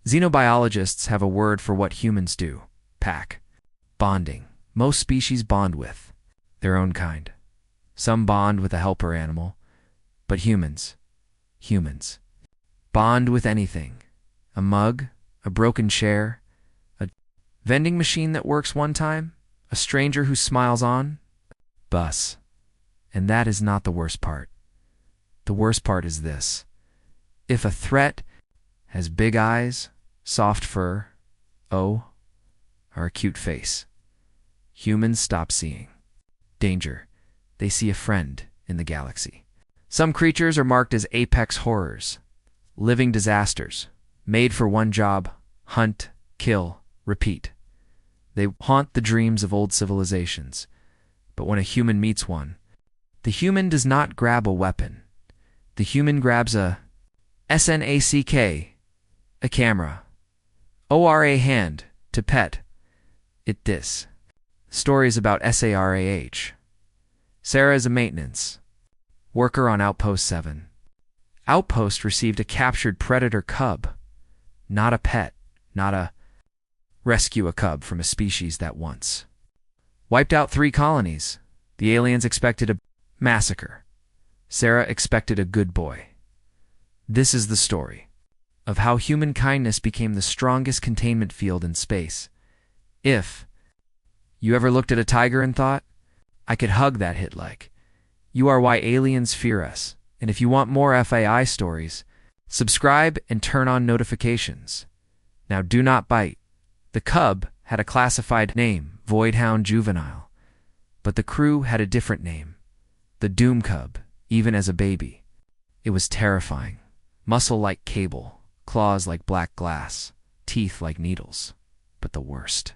Xenobiologists have a word for what humans do. Pack. Bonding. Most species bond with their own kind. Some bond with a helper animal, but humans, bond with anything. A mug, a broken chair, a vending machine that works one time, a stranger who smiles on, bus. And that is not the worst part. The worst part is this. If a threat has big eyes, soft fur, or a cute face, humans stop seeing danger. They see a friend in the galaxy. Some creatures are marked as apex horrors, living disasters, made for one job: hunt, kill, repeat. They haunt the dreams of old civilizations. But when a human meets one, the human does not grab a weapon. The human grabs a snack, a camera, or a hand to pet it. This story is about Sarah. Sarah is a maintenance worker on Outpost 7. Outpost received a captured predator cub, not a pet, not a rescue a cub from a species that once wiped out 3 colonies. The aliens expected a massacre. Sarah expected a good boy. This is the story of how human kindness became the strongest containment field in space. If you ever looked at a tiger and thought, I could hug that hit-like, you are why aliens fear us. And if you want more FAI stories, subscribe and turn on notifications. Now do not bite. The cub had a classified name, Voidhound Juvenile, but the crew had a different name, the Doom Cub. Even as a baby, it was terrifying. Muscle like cable, claws like black glass, teeth like needles. But the worst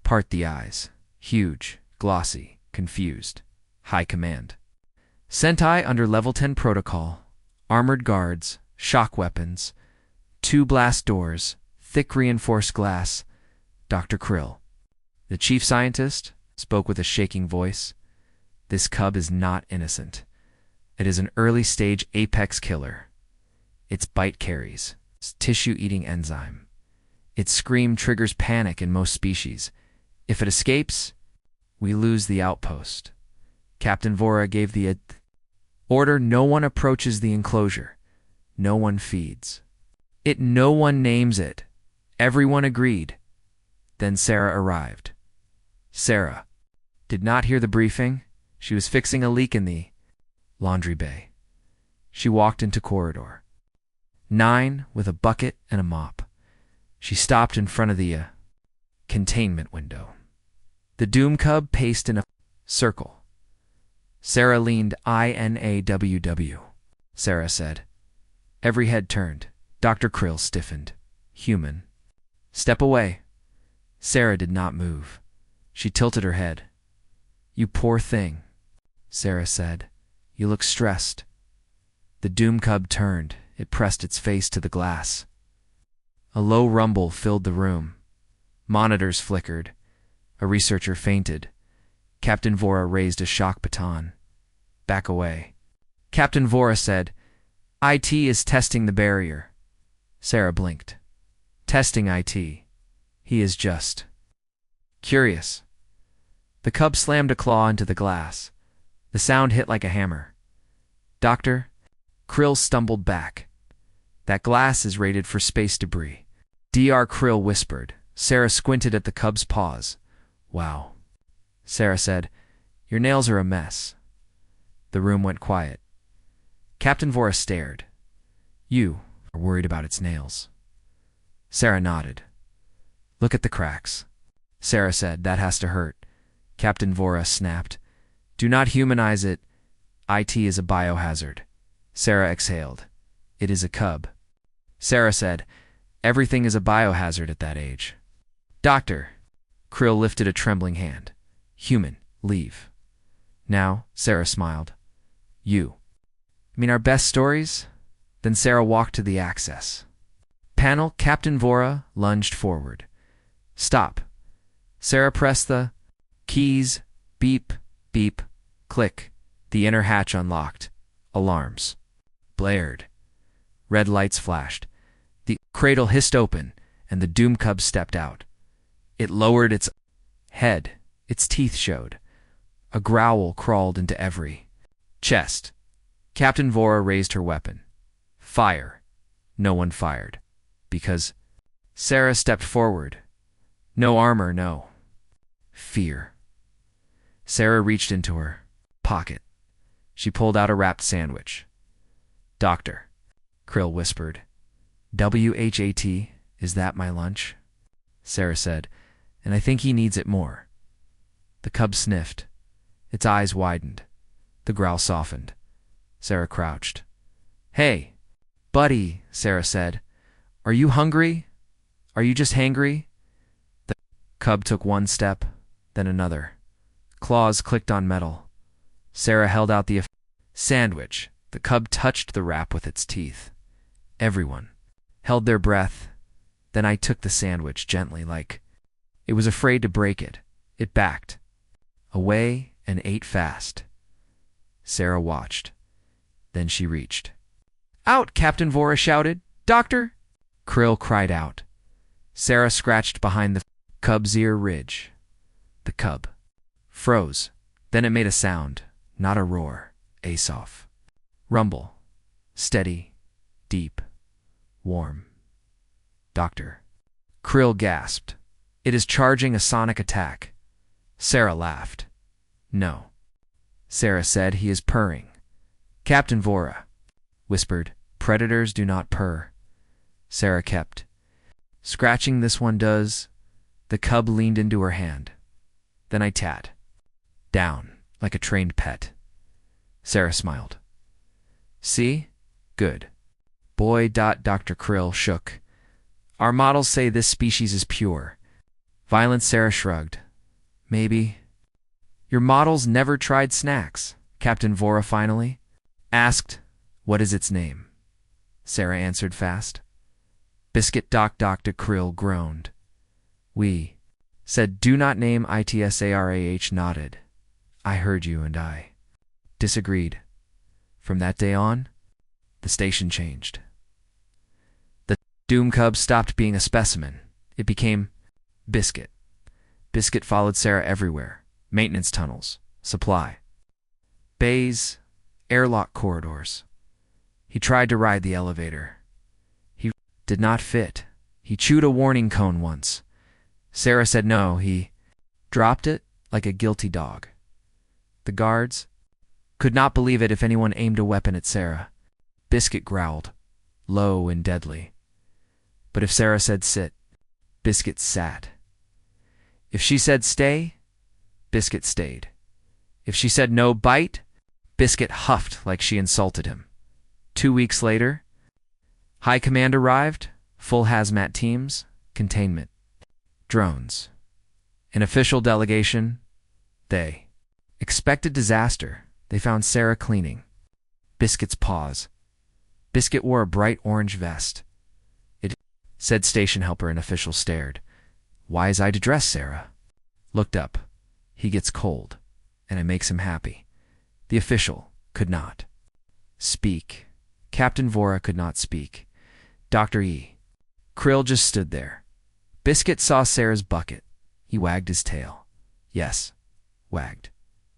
part: the eyes. Huge, glossy, confused. High command. Sentai under level 10 protocol. Armored guards, shock weapons, 2 blast doors, thick reinforced glass. Dr. Krill, the chief scientist, spoke with a shaking voice. This cub is not innocent. It is an early-stage apex killer. Its bite carries tissue-eating enzyme. Its scream triggers panic in most species. If it escapes, we lose the outpost. Captain Vora gave the order: no one approaches the enclosure. No one feeds it. No one names it. Everyone agreed. Then Sarah arrived. Sarah did not hear the briefing. She was fixing a leak in the laundry bay. She walked into corridor 9 with a bucket and a mop. She stopped in front of the containment window. The Doom Cub paced in a circle. Sarah leaned. INAWW, Sarah said. Every head turned. Dr. Krill stiffened. Human. Step away. Sarah did not move. She tilted her head. You poor thing, Sarah said. You look stressed. The Doom Cub turned. It pressed its face to the glass. A low rumble filled the room. Monitors flickered. A researcher fainted. Captain Vora raised a shock baton. Back away. Captain Vora said, IT is testing the barrier. Sarah blinked. Testing IT. He is just curious. The cub slammed a claw into the glass. The sound hit like a hammer. Doctor, Krill stumbled back. That glass is rated for space debris. Dr. Krill whispered. Sarah squinted at the cub's paws. Wow. Sarah said, your nails are a mess. The room went quiet. Captain Vora stared. You are worried about its nails. Sarah nodded. Look at the cracks. Sarah said, that has to hurt. Captain Vora snapped. Do not humanize it. IT is a biohazard. Sarah exhaled. It is a cub. Sarah said, everything is a biohazard at that age. Doctor. Krill lifted a trembling hand. Human, leave. Now, Sarah smiled. You mean our best stories? Then Sarah walked to the access panel. Captain Vora lunged forward. Stop. Sarah pressed the keys. Beep, beep, click. The inner hatch unlocked. Alarms blared. Red lights flashed. The cradle hissed open, and the Doom Cub stepped out. It lowered its head. Its teeth showed. A growl crawled into every chest. Captain Vora raised her weapon. Fire. No one fired. Because Sarah stepped forward. No armor, no fear. Sarah reached into her pocket. She pulled out a wrapped sandwich. Doctor, Krill whispered. WHAT, is that my lunch? Sarah said, and I think he needs it more. The cub sniffed. Its eyes widened. The growl softened. Sarah crouched. Hey, buddy, Sarah said. Are you hungry? Are you just hangry? The cub took one step, then another. Claws clicked on metal. Sarah held out the sandwich. The cub touched the wrap with its teeth. Everyone held their breath. Then I took the sandwich gently, like it was afraid to break it. It backed away and ate fast. Sarah watched. Then she reached. Out, Captain Vora shouted. Doctor! Krill cried out. Sarah scratched behind the cub's ear ridge. The cub froze. Then it made a sound, not a roar, a soft rumble. Steady, deep, warm. Doctor. Krill gasped. It is charging a sonic attack. Sarah laughed. No. Sarah said, he is purring. Captain Vora whispered, predators do not purr. Sarah kept scratching. This one does. The cub leaned into her hand. Then I tat down like a trained pet. Sarah smiled. See? Good. Boy. Dr. Krill shook. Our models say this species is pure. Violent. Sarah shrugged. Maybe. Your models never tried snacks, Captain Vora finally asked. What is its name? Sarah answered fast. Biscuit. Dr. Krill groaned. We said do not name it. Sarah nodded. I heard you and I disagreed. From that day on, the station changed. The Doom Cub stopped being a specimen. It became Biscuit. Biscuit followed Sarah everywhere. Maintenance tunnels, supply bays, airlock corridors. He tried to ride the elevator. He did not fit. He chewed a warning cone once. Sarah said no. He dropped it like a guilty dog. The guards could not believe it if anyone aimed a weapon at Sarah. Biscuit growled, low and deadly. But if Sarah said sit, Biscuit sat. If she said stay, Biscuit stayed. If she said no bite, Biscuit huffed like she insulted him. 2 weeks later, High Command arrived, full hazmat teams, containment, drones. An official delegation, they expected disaster. They found Sarah cleaning. Biscuit's paws. Biscuit wore a bright orange vest. It said station helper and official stared. Why is I to dress, Sarah? Looked up. He gets cold, and it makes him happy. The official could not speak. Captain Vora could not speak. Dr. E. Krill just stood there. Biscuit saw Sarah's bucket. He wagged his tail. Yes, wagged.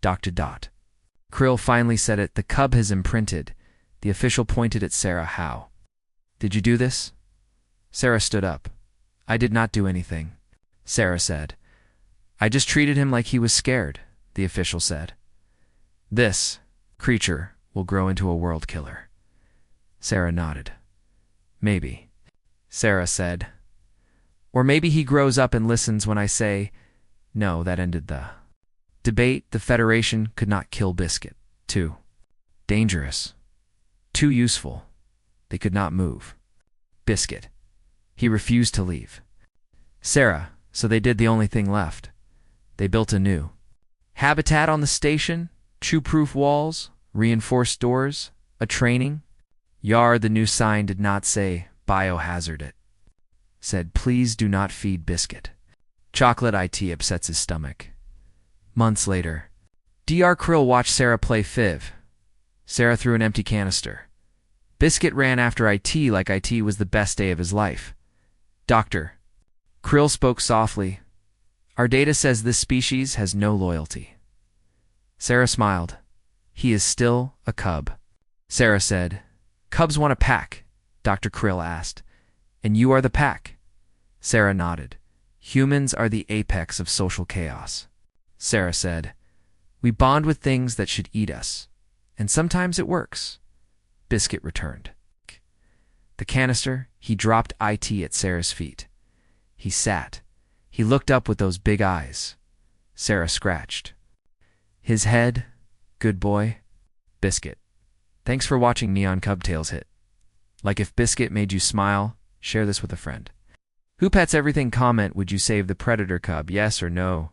Dr. Dot. Krill finally said it. The cub has imprinted. The official pointed at Sarah. How? Did you do this? Sarah stood up. I did not do anything, Sarah said. I just treated him like he was scared, the official said. This creature will grow into a world killer. Sarah nodded. Maybe, Sarah said. Or maybe he grows up and listens when I say, no, that ended the debate. The Federation could not kill Biscuit. Too dangerous. Too useful. They could not move. Biscuit. He refused to leave. Sarah, so they did the only thing left. They built a new habitat on the station, chew-proof walls, reinforced doors, a training yard. The new sign did not say biohazard. It said, please do not feed Biscuit. Chocolate it upsets his stomach. Months later, Dr. Krill watched Sarah play Fiv. Sarah threw an empty canister. Biscuit ran after IT like IT was the best day of his life. Doctor. Krill spoke softly. Our data says this species has no loyalty. Sarah smiled. He is still a cub. Sarah said, Cubs want a pack, Dr. Krill asked. And you are the pack. Sarah nodded. Humans are the apex of social chaos. Sarah said, we bond with things that should eat us. And sometimes it works. Biscuit returned. The canister, he dropped IT at Sarah's feet. He sat. He looked up with those big eyes. Sarah scratched. His head, good boy. Biscuit. Thanks for watching Neon Cub Tales Hit. Like if Biscuit made you smile, share this with a friend. Who Pets Everything comment, would you save the Predator Cub, yes or no?